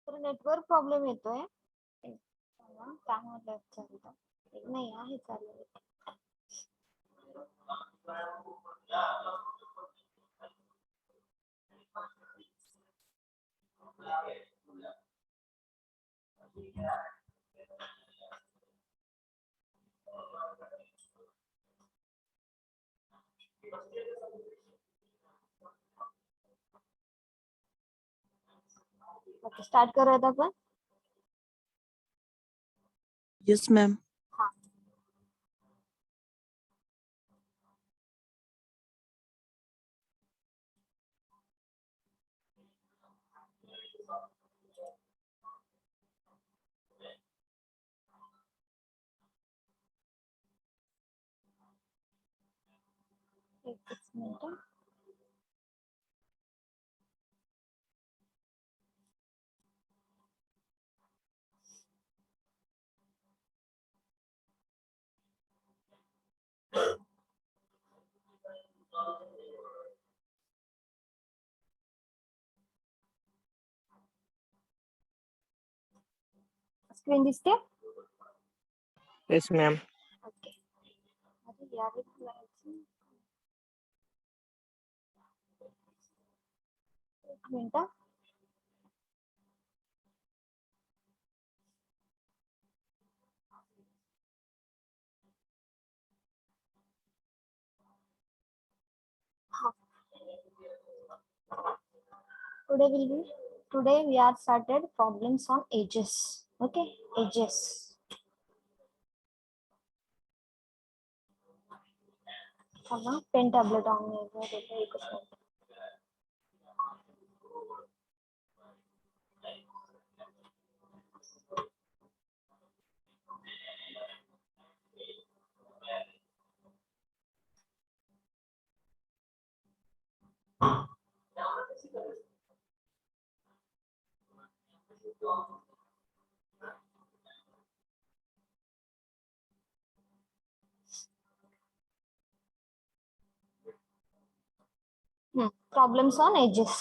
तर network problem येतोय. त्यामुळे चालतं नाही आहे चालेल. ओके स्टार्ट करूयात आपण. Yes, ma'am. हा एकच मिनिट. स्क्रीन दिसते. Yes, ma'am. ओके अरे यार एक minute. Today we are started problems on ages. Okay, ages. Pen tablet on एकच minute. Problems on ages.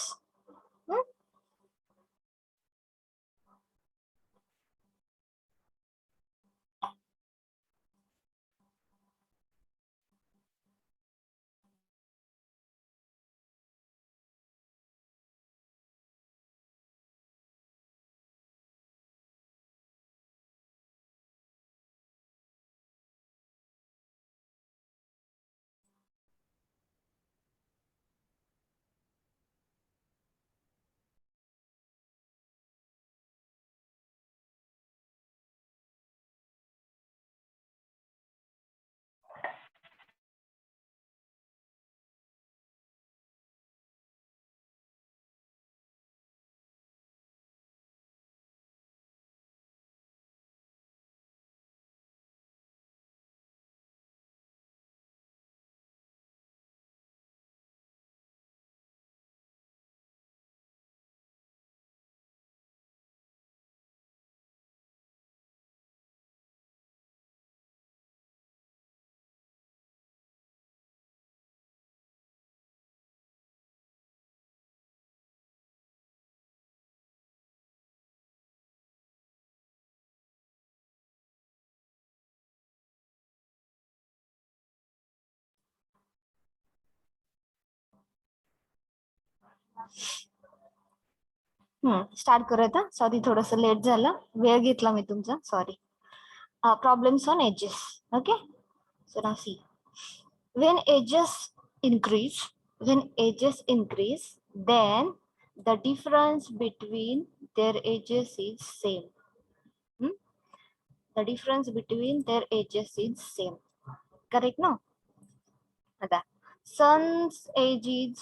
Start करूयात. सॉरी थोडस लेट झालं, वेळ घेतला मी तुमचा, sorry. Problems on ages. Okay, so now see, when ages increase, then the difference between their ages is same. The difference between their ages is same. Correct, no? Ada. Son's age is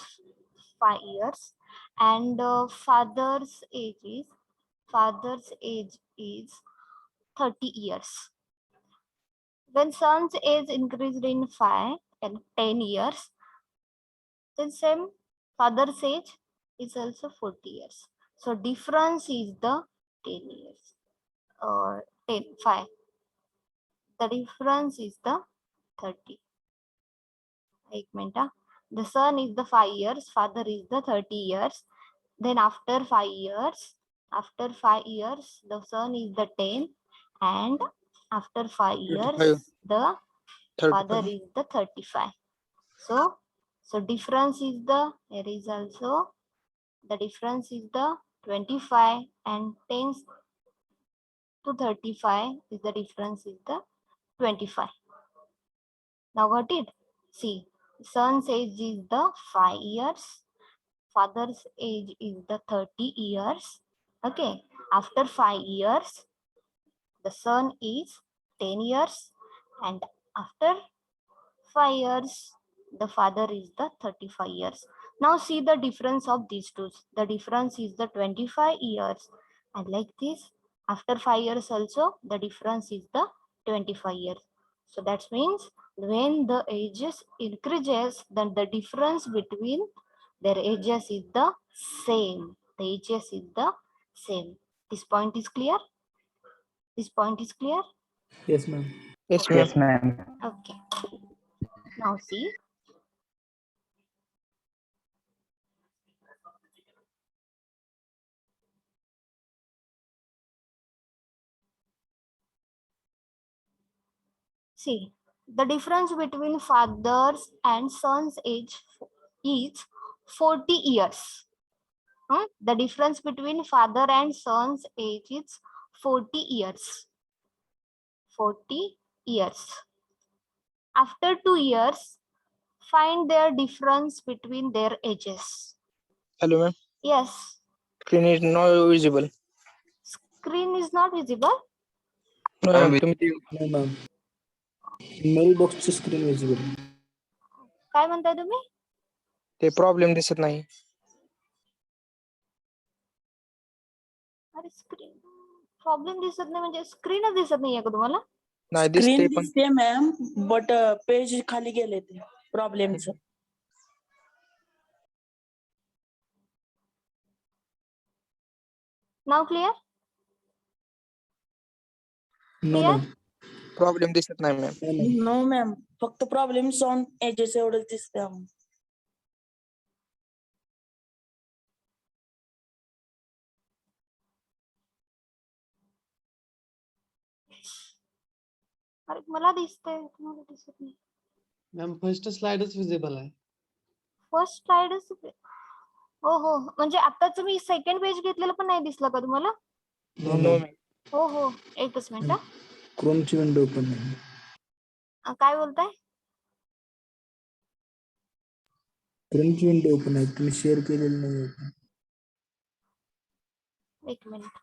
5 years and father's age is 30 years. When son's age increased in 5 and 10 years, then same father's age is also 40 years. So difference is the 10 years or 5. The difference is the 30. एक minute. The son is the 5 years, father is the 30 years. Then after 5 years, After 5 years, the son is the 10, and after 5 35, years, the father 35. is the 35. So difference is the, here is also, the difference is the 25, and 10 to 35 is the difference is the 25. Now got it? See, son's age is the 5 years, father's age is the 30 years. Okay, after 5 years, the son is 10 years, and after 5 years, the father is the 35 years. Now see the difference of these two. The difference is the 25 years, and like this, after 5 years also, the difference is the 25 years. So that means when the ages increases, then the difference between their ages is the same. The ages is the same. This point is clear? This point is clear? Yes, ma'am. Yes, ma'am. Yes, ma'am. Okay. Now see, see, the difference between father's and son's age is 40 years. The difference between father and son's age is 40 years. 40 years. After 2 years, find their difference between their ages. Hello, ma'am. Yes, Screen is not visible. screen is not visible. No, I'm ma'am. with तुम्ही you. No, ma'am. Mailboxची screen visible. काय म्हणताय तुम्ही? ते problem दिसत नाही. अरे screen problem दिसत नाही म्हणजे स्क्रीनच दिसत नाहीये का तुम्हाला? नाही स्क्रीन दिसते पण दिसते मॅम, बट पेज खाली गेले ते प्रॉब्लेमच. नाव clear? No, Clear? ma'am. Problem दिसत नाही ma'am. No, ma'am. No ma'am, फक्त प्रॉब्लेम ऑन एजेस एवढंच दिसते आम्हाला. अरे मला दिसतंय, तुम्हाला दिसत नाही. मॅम फर्स्ट स्लाइडच विजिबल आहे. फर्स्ट स्लाइडच हो हो, म्हणजे आताच मी सेकंड पेज घेतलेलं पण नाही दिसलं का तुम्हाला? No, no ma'am. मॅम. हो हो, एकच मिनिट. क्रोमची विंडो ओपन नाही. काय बोलताय? क्रोमची विंडो ओपन आहे. तुम्ही शेअर केलेलं नाही. एक मिनिट.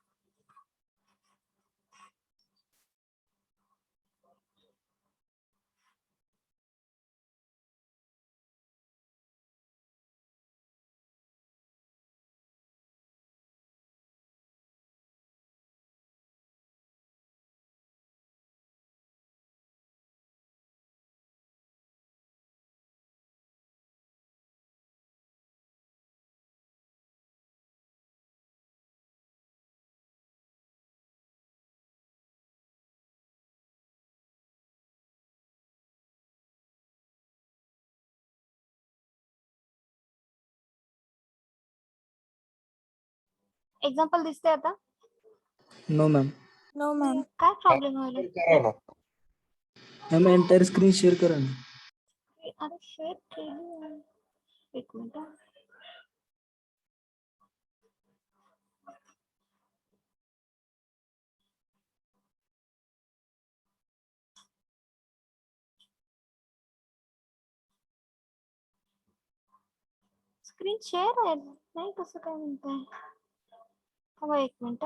एक्झाम्पल दिसते आता? No ma'am. No ma'am. काय प्रॉब्लेम व्हायला? मॅम एंटायर स्क्रीन शेअर करा ना. अरे शेअर केली. एक मिनिट. स्क्रीन शेअर आहे नाही, कसं काय म्हणताय? थांबा एक minute.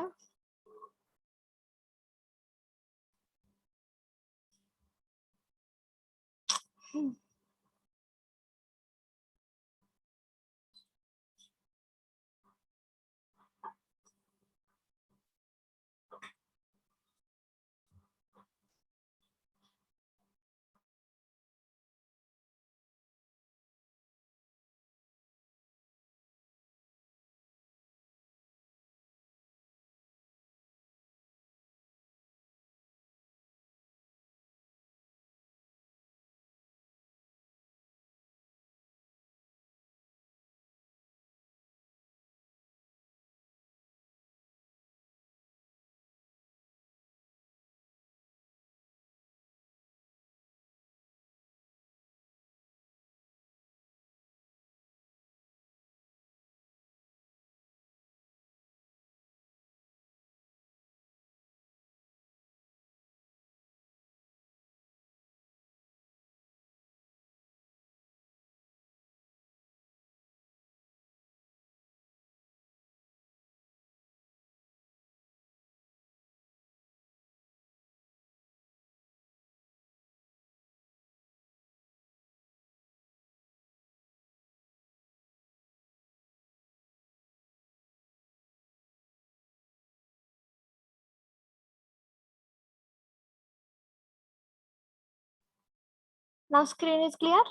Now screen is clear?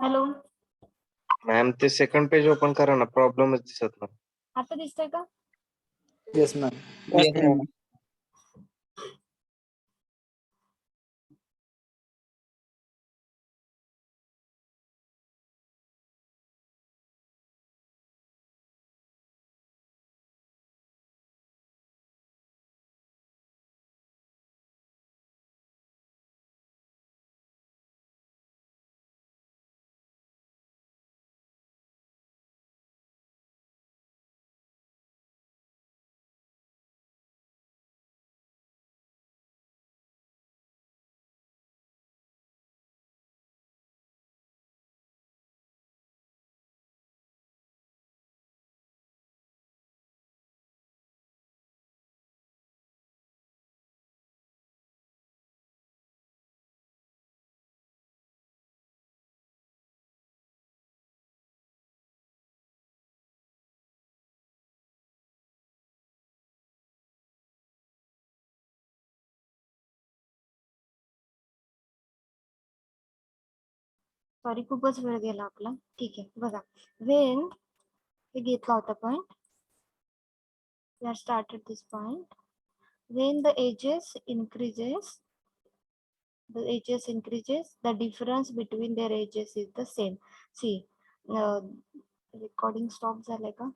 Hello. Ma'am ते सेकंड पेज ओपन करा ना, प्रॉब्लेमच दिसत नाही. आता दिसतंय का? Yes, ma'am. Yes, ma'am. Sorry, खूपच वेळ गेला आपला. ठीक आहे, बघा. When हे घेतला होता point. We have started this point. When the ages increases, the difference between their ages is the same. See, recording stop झालंय का?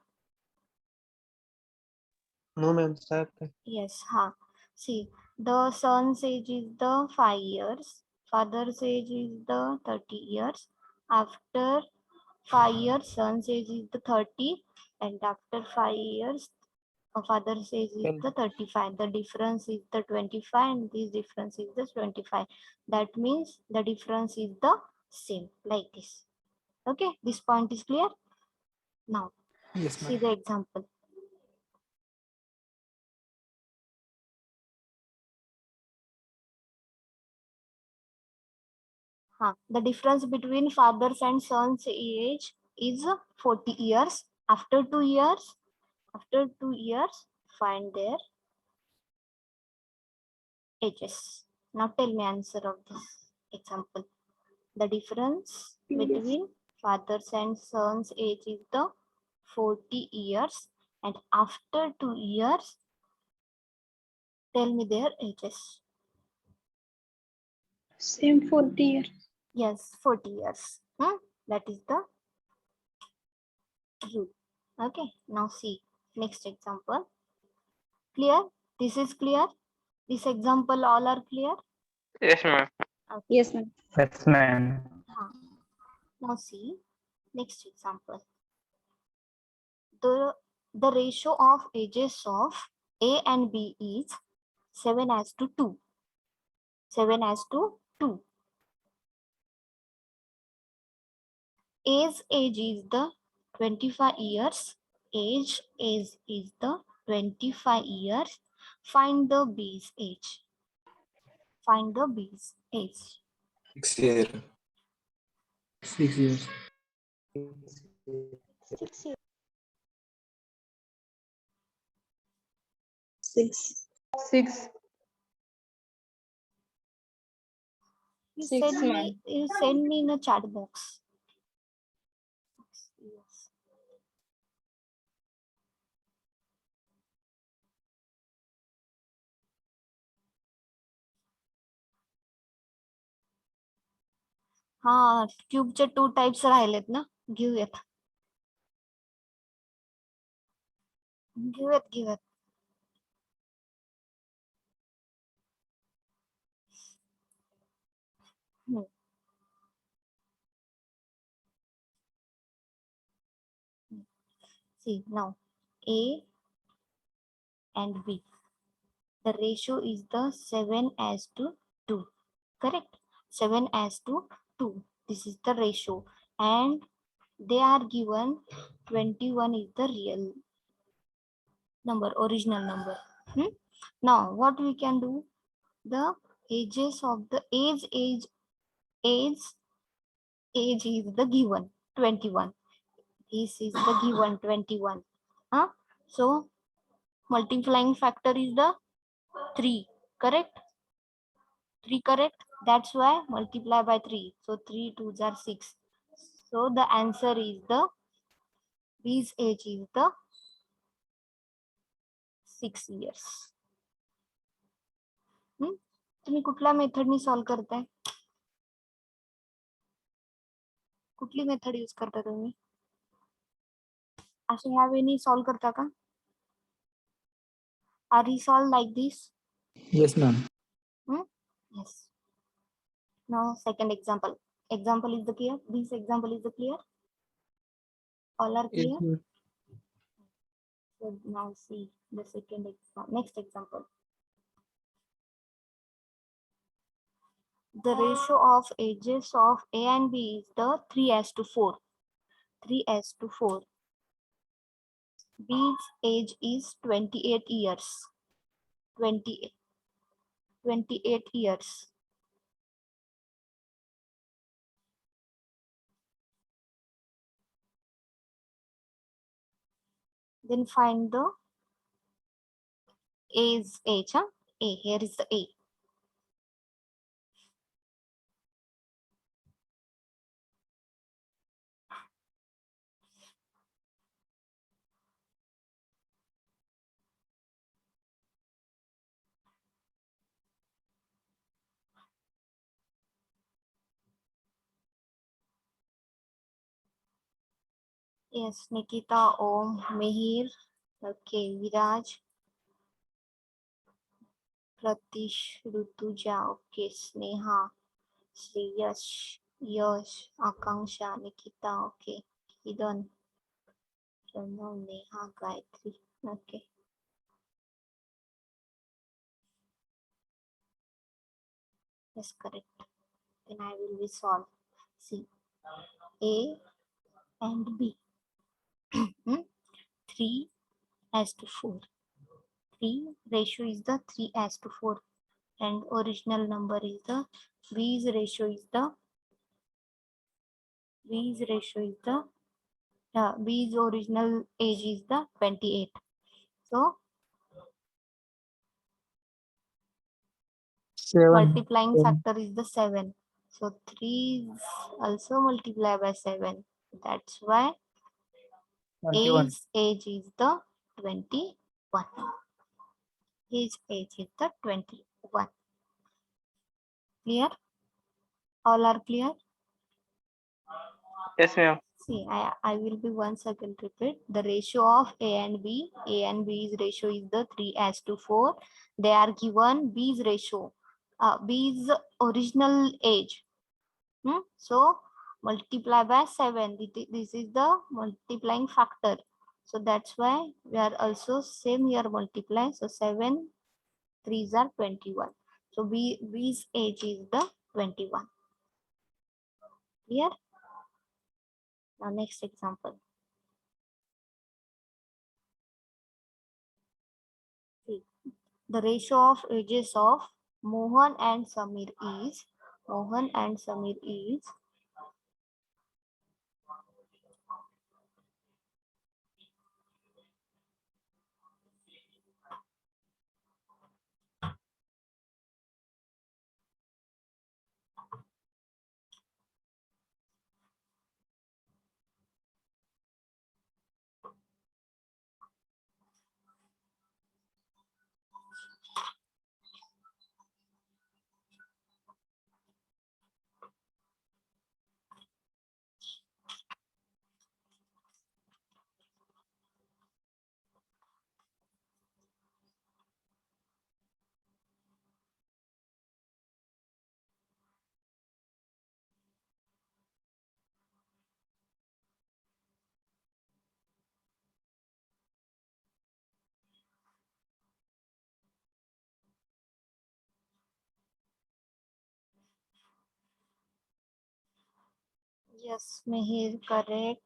No, ma'am. Start. Yes, ha. See, the son's age is the 5 years, father's age is the 30 years. After 5 years, son's age is the 30, and after 5 years, father's age is Then- the 35. The difference is the 25, and this difference is the 25. That means the difference is the same, like this. Okay, this point is clear. Now, Yes, see ma'am. the example. The difference between fathers and sons age is 40 years. After 2 years, find their ages. Now tell me answer of this example. The difference between fathers and sons age is the 40 years, and after 2 years, tell me their ages. Same 40 years. Yes, 40 years. That is the rule. Okay, now see next example. Clear? This is clear? This example all are clear? Yes, ma'am. Okay. Yes, ma'am. Yes, ma'am. Now see next example. The ratio of ages of A and B is 7:2. 7:2. A's age is the 25 years. Age is the 25 years. Find the B's age. Find the B's age. 6 years. 6 years. 6 years. 6. 6. You 6, send me. ma'am. You send me in a chat box. Yes. क्यूबचे 2 types राहिलेत ना, घेऊयात. See now, A and B. The ratio is the 7:2. Correct? 7:2. This is the ratio, and they are given 21 is the real number, original number. Now, what we can do? The ages of the age is the given 21. This is the given 21. So multiplying factor is the 3. Correct? 3 correct? That's why multiply by 3. So 3 2s are 6. So the answer is the B's age is the 6 years. तुम्ही कुठल्या मेथडनी solve करताय? कुठली method use करता तुम्ही? असे ह्या वेनी solve करता का? Are you solve like this? Yes, ma'am. Yes. Now second example. Example is the clear? This example is the clear? All are Yes, clear? ma'am. So now see the second example. Next example. The ratio of ages of A and B is the 3:4. 3:4. B's age is 28 years. 28 years. Then find the A's age. A, here is the A. Yes, Nikita, Om, Mihir, okay, Viraj, Pratish, Rutuja, okay, Sneha, Shreyash, Yash, Akanksha, Nikita, okay, Kidan, Pranav, Neha, Gayatri, okay. Yes, correct. Then I will be solve. See, A and B. 3:4. 3 ratio is the 3:4 and original number is the B's ratio is the B's original age is the 28. So 7. multiplying 7. factor is the 7. So 3 is also multiply by 7. That's why 21. A's age is the 21. His age is the 21. Clear? All are clear? Yes, ma'am. See, I will be once again repeat the ratio of A and B's ratio is the 3:4. They are given B's ratio, B's original age. So multiply by 7. This is the multiplying factor. So that's why we are also same here multiply. So 7 3s are 21. So B's age is the 21. Clear? Now next example. See, the ratio of ages of Mohan and Samir is yes, Mihir correct.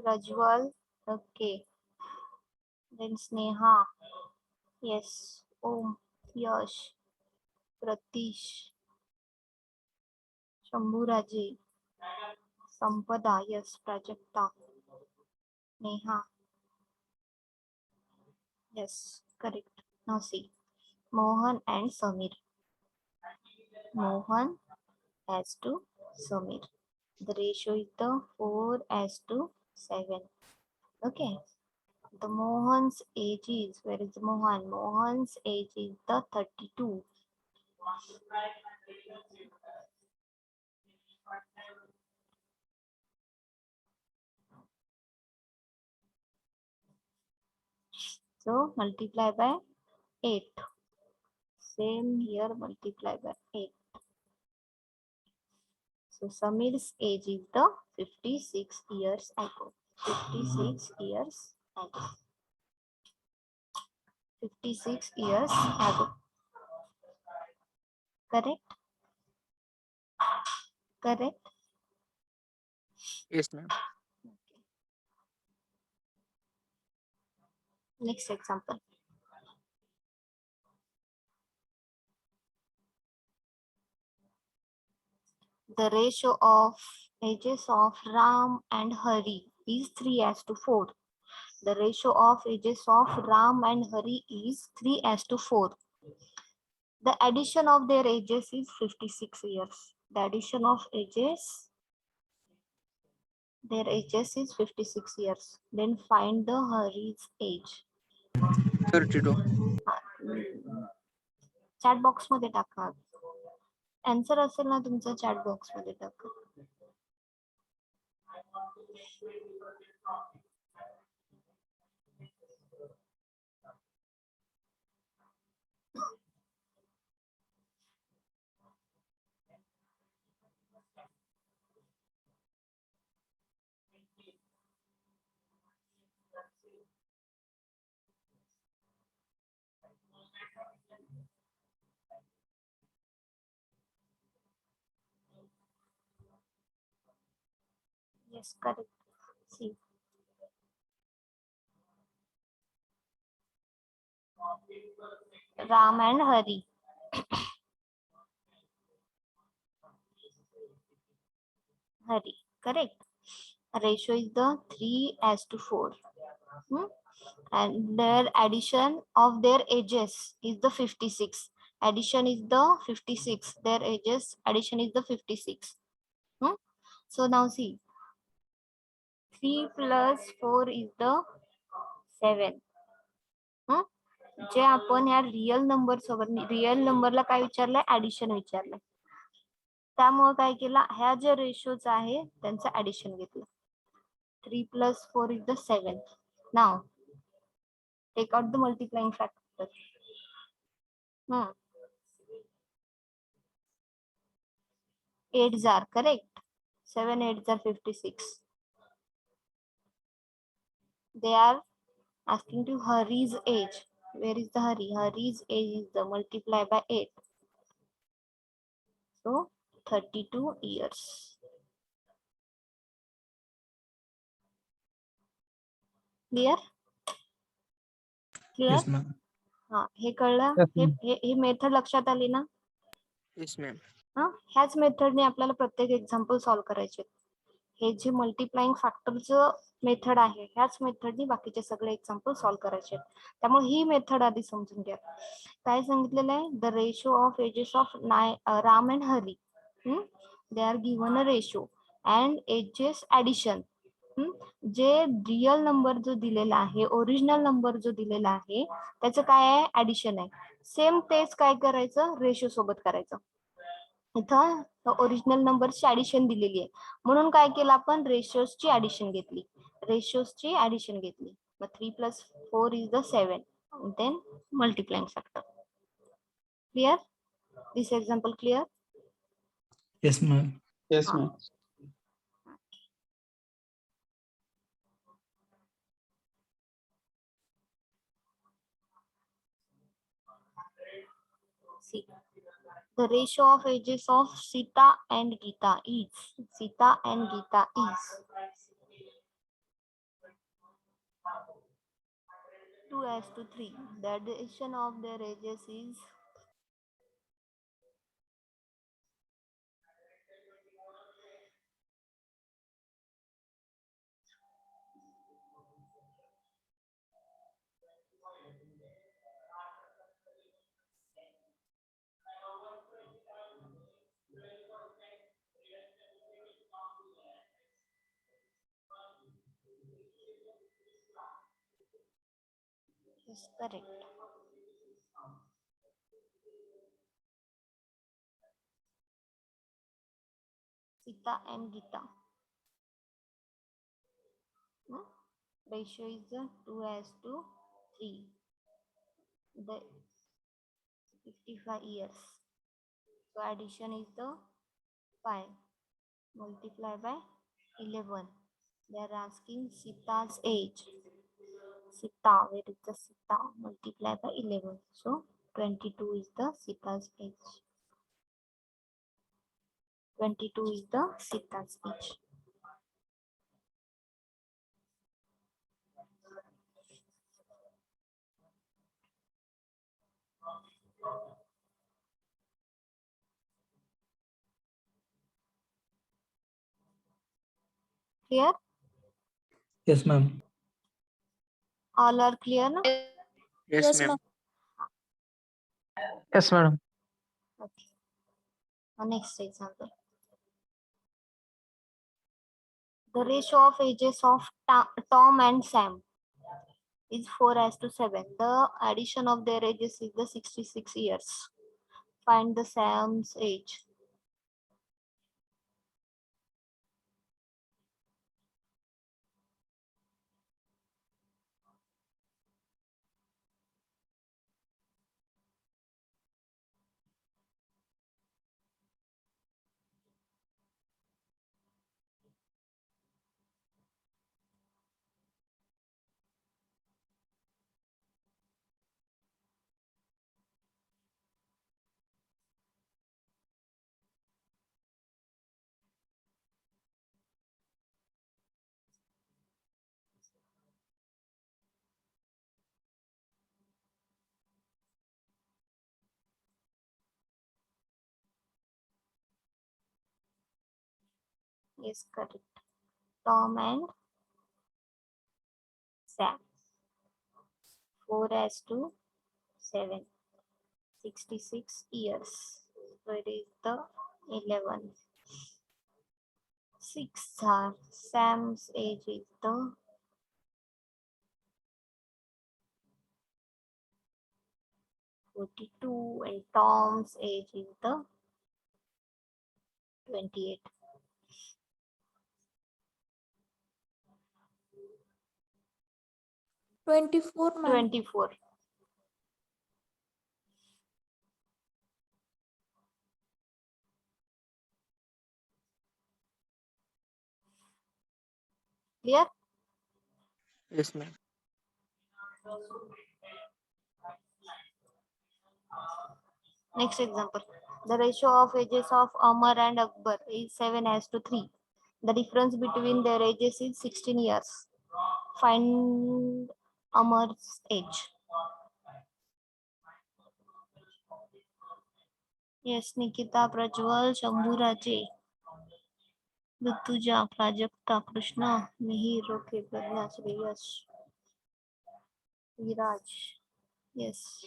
Rajwal, okay. Then Sneha, yes. Om, Yash, Pratish, Shambhuraji, Sampada, yes. Prajakta, Neha, yes, correct. Now see, Mohan and Samir. Mohan as to Samir. The ratio is the 4:7. Okay. The Mohan's age is, where is Mohan? Mohan's age is the 32. So multiply by 8. Same here, multiply by 8. So Samir's age is the 56 years ago. 56 years ago. 56 years ago. Correct? Correct? Yes, ma'am. Next example. The ratio of ages of Ram and Hari is 3:4. The ratio of ages of Ram and Hari is 3:4. The addition of their ages is 56 years. The addition of ages, their ages is 56 years. Then find the Hari's age. 32. Chat box मध्ये टाका. Answer असेल ना तुमचा chat box मध्ये टाका. Yes, correct. See. Ram and Hari. Hari, correct. Ratio is the 3:4. And their addition of their ages is the 56. Addition is the 56. Their ages addition is the 56. So now see, 3 plus 4 is the 7. जे आपण ह्या real number सोबत real नंबरला काय विचारलंय, addition विचारलंय. त्यामुळे काय केलं, ह्या जे ratios आहे त्यांचं ऍडिशन घेतलं. 3 plus 4 is the 7. Now take out the multiplying factor. 8s are correct. 7 8s are 56. They are asking to Hari's age. Where is the Hari? Hari's age is the multiply by 8. So 32 years. Clear? Clear? Yes, ma'am. हा, हे कळलं? Yes, हे ma'am. हे method लक्षात आली ना? Yes, ma'am. हा, ह्याच मेथडने आपल्याला प्रत्येक example solve करायचे. हे जे मल्टिप्लाइंग फॅक्टरचं मेथड आहे, ह्याच मेथडने बाकीचे सगळे एक्झाम्पल सॉल्व्ह करायचे. त्यामुळे ही मेथड आधी समजून घ्या. काय सांगितलेलं आहे, the ratio of ages of Ram and Hari. They are given a ratio and ages addition. जे रिअल नंबर जो दिलेला आहे, ओरिजिनल नंबर जो दिलेला आहे, त्याचं काय आहे, ऍडिशन आहे. सेम तेच काय करायचं, रेशो सोबत करायचं. इथं ओरिजिनल नंबरची ऍडिशन दिलेली आहे, म्हणून काय केलं आपण, रेशोजची ऍडिशन घेतली. रेशोजची ऍडिशन घेतली. मग 3 plus 4 is the 7. Then multiplying factor. Clear? This example clear? Yes, ma'am. Yes, ma'am. See, the ratio of ages of Sita and Geeta is 2:3. The addition of their ages is Yes, correct. Sita and Gita. No? Ratio is 2:3. The 55 years. So addition is the 5 multiplied by 11. They are asking Sita's age. Sita, where is the Sita? Multiplied by 11. So 22 is the Sita's age. 22 is the Sita's age. Clear? Yes, ma'am. All are clear now? Yes, ma'am. Yes, madam. Okay. Now next example. The ratio of ages of Tom and Sam is 4:7. The addition of their ages is the 66 years. Find the Sam's age. Is correct. Tom and Sam. 4:7. 66 years. So it is the 11. 6 are Sam's age is the 42 and Tom's age is the 28. Twenty-four, ma'am. 24. Clear? Yes, ma'am. Next example. The ratio of ages of Amar and Akbar is 7:3. The difference between their ages is 16 years. Find Amar's age. Yes, Nikita, Prajwal, Shambhuraje, Rutuja, Prajakta, Krishna, Mihir, okay, Pragna, Shreyas, Viraj. Yes.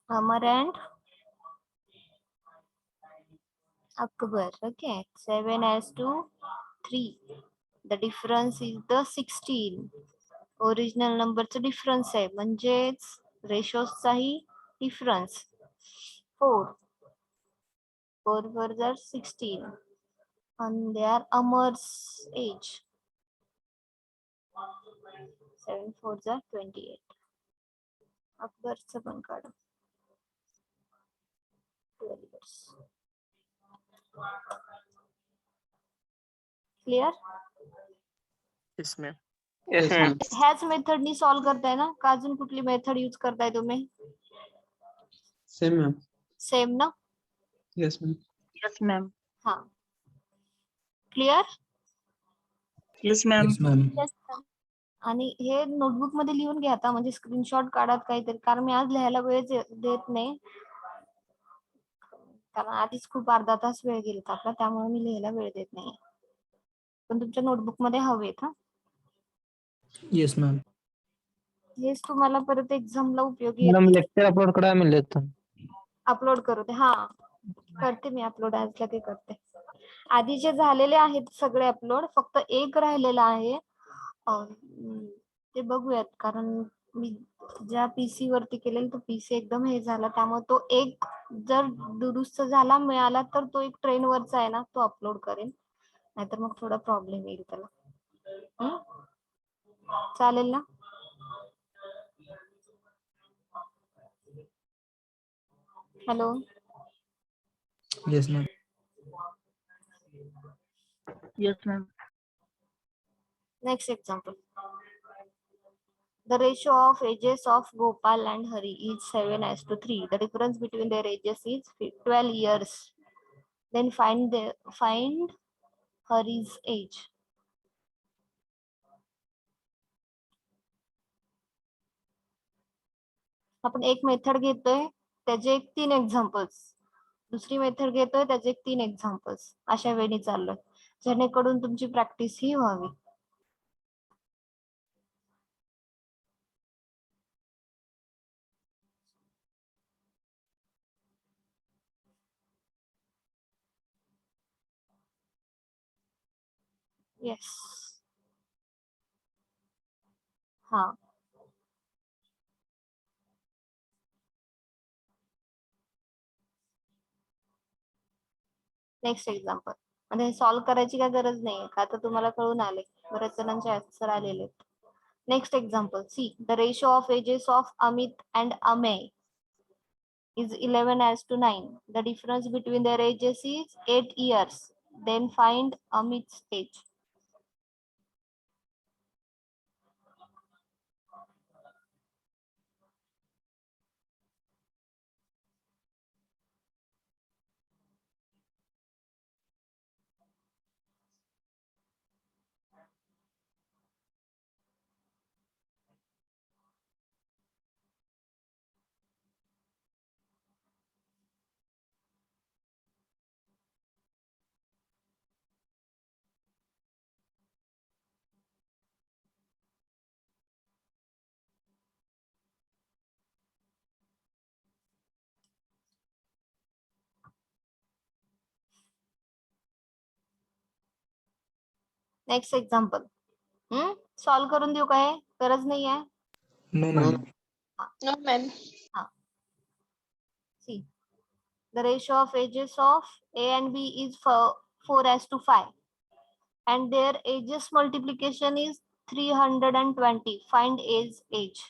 Amar and Akbar. Okay. 7:3. The difference is the 16. Original नंबरचं difference आहे म्हणजेच रेशोचाही difference 4 4 जर 16 and they are Amar's age 7 4 28. अकबरचं पण काढ 12 years. Clear? Yes, ma'am. Yes, ma'am. ह्याच मेथडनी solve करताय ना का अजून कुठली मेथड यूज करताय तुम्ही? Same, ma'am. सेम ना? Yes, ma'am. Yes, ma'am. हा. Clear? Yes, ma'am. Yes, ma'am. आणि हे नोटबुक मध्ये लिहून घ्या आता म्हणजे स्क्रीनशॉट काढत काहीतरी कारण मी आज लिहायला वेळ देत नाही. कारण आधीच खूप अर्धा तास वेळ गेला आपला, त्यामुळे मी लिहायला वेळ देत नाहीये. पण तुमच्या नोटबुक मध्ये हवेत हा. Yes ma'am. हेच तुम्हाला परत एक्झामला उपयोगी मॅडम येतील. लेक्चर अपलोड करा म्हणले अपलोड करू दे. हा करते मी अपलोड, आज लगे करते. आधीचे झालेले आहेत सगळे अपलोड, फक्त एक राहिलेला आहे. ते बघूयात, कारण मी ज्या पीसी वरती केलेलं तो पीसी एकदम हे झाला, त्यामुळे तो एक जर दुरुस्त झाला मिळाला तर तो एक ट्रेन वरचा आहे ना, तो अपलोड करेन. नाहीतर मग थोडा प्रॉब्लेम येईल त्याला. चालेल ना? Hello. Yes ma'am. Yes, ma'am. Next example. The ratio of ages of Gopal and Hari is 7:3. The difference between their ages is 12 years. Then find Hari's age. आपण एक मेथड घेतोय, त्याचे एक 3 एक्झाम्पल्स. दुसरी मेथड घेतोय, त्याचे एक 3 एक्झाम्पल्स. अशा वेळी चाललोय, जेणेकरून तुमची प्रॅक्टिस ही व्हावी. येस. हा. Next example. म्हणजे सॉल्व्ह करायची काय गरज नाही, का तर तुम्हाला कळून आले, बऱ्याच जणांचे आन्सर आलेले. Next example. See the ratio of ages of Amit and Amey is 11:9. The difference between their ages is 8 years. Then find Amit's age. Next example. Solve करून देऊ काय? गरज नाही आहे. No ma'am. No, ma'am. See, the ratio of ages of A and B is 4:5, and their ages multiplication is 320. Find A's age.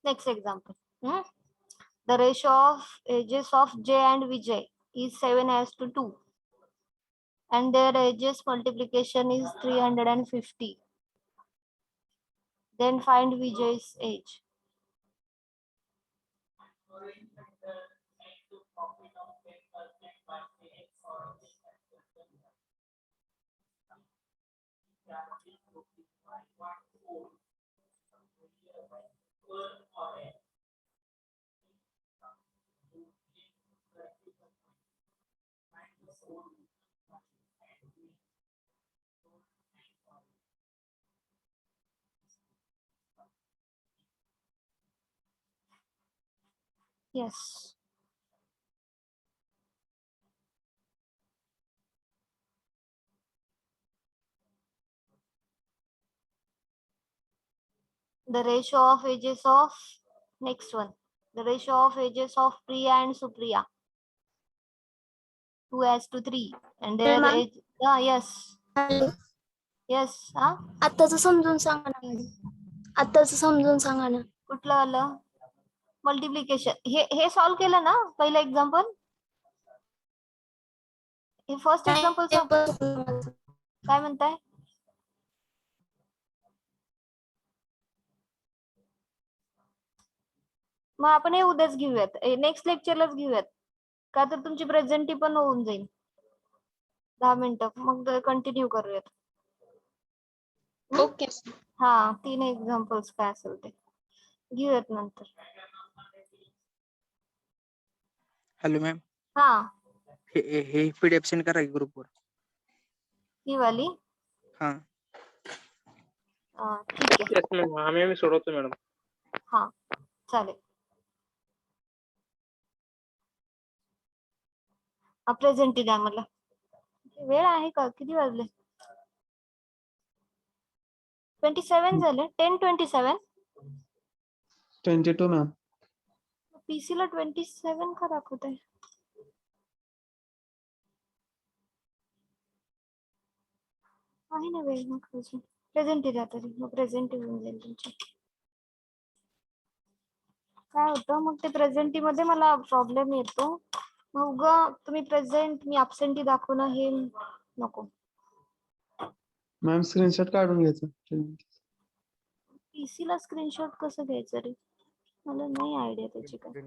Next example. The ratio of ages of J and Vijay is 7:2, and their ages multiplication is 350. Then find Vijay's age. Yes. The ratio of ages of next one. The ratio of ages of Priya and Supriya. 2:3. And their ma'am. age. Yes. Yes. आताच समजून सांगा ना madam. आताच समजून सांगा ना. कुठलं आलं? Multiplication. हे solve केलं ना पहिलं एक्झाम्पल? हे फर्स्ट एक्झाम्पल काय म्हणताय? मग आपण हे उद्याच घेऊयात, नेक्स्ट लेक्चरलाच घेऊयात, का तर तुमची प्रेझेंटी पण होऊन जाईल 10 मिनिटं, मग कंटिन्यू करूयात. ओके. हा 3 एक्झाम्पल्स काय असेल ते घेऊयात नंतर. हॅलो मॅम, हा हे पीडीएफ सेंड करा ग्रुपवर. ही वाली हा ठीक आहे. येस मॅम, आम्ही सोडवतो मॅडम. हा चालेल. प्रेझेंटी द्या मला. वेळ आहे का? किती वाजले? 27 झाले. 10:27. 22 मॅम. पीसी ला 27 का दाखवत आहे? आहे ना वेळ. मग प्रेझेंटी द्या तरी, मग प्रेझेंटी होऊन जाईल तुमची. काय होतं मग ते प्रेझेंटी मध्ये मला प्रॉब्लेम येतो. मग उगा तुम्ही प्रेझेंट मी अब्सेंटी दाखवणं हे नको. मॅम स्क्रीनशॉट काढून घ्यायचं. पीसी ला स्क्रीनशॉट कसं घ्यायचं रे? मला नाही आयडिया त्याची काय.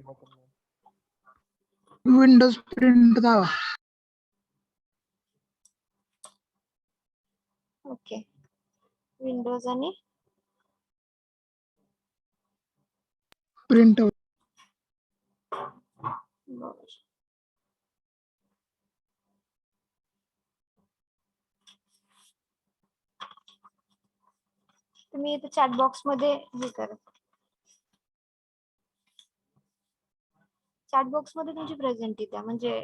विंडोज प्रिंट दावा. ओके, विंडोज आणि प्रिंट बरं. तुम्ही इथे चॅट बॉक्स मध्ये हे करा. चॅट बॉक्स मध्ये तुमची प्रेझेंटी द्या, म्हणजे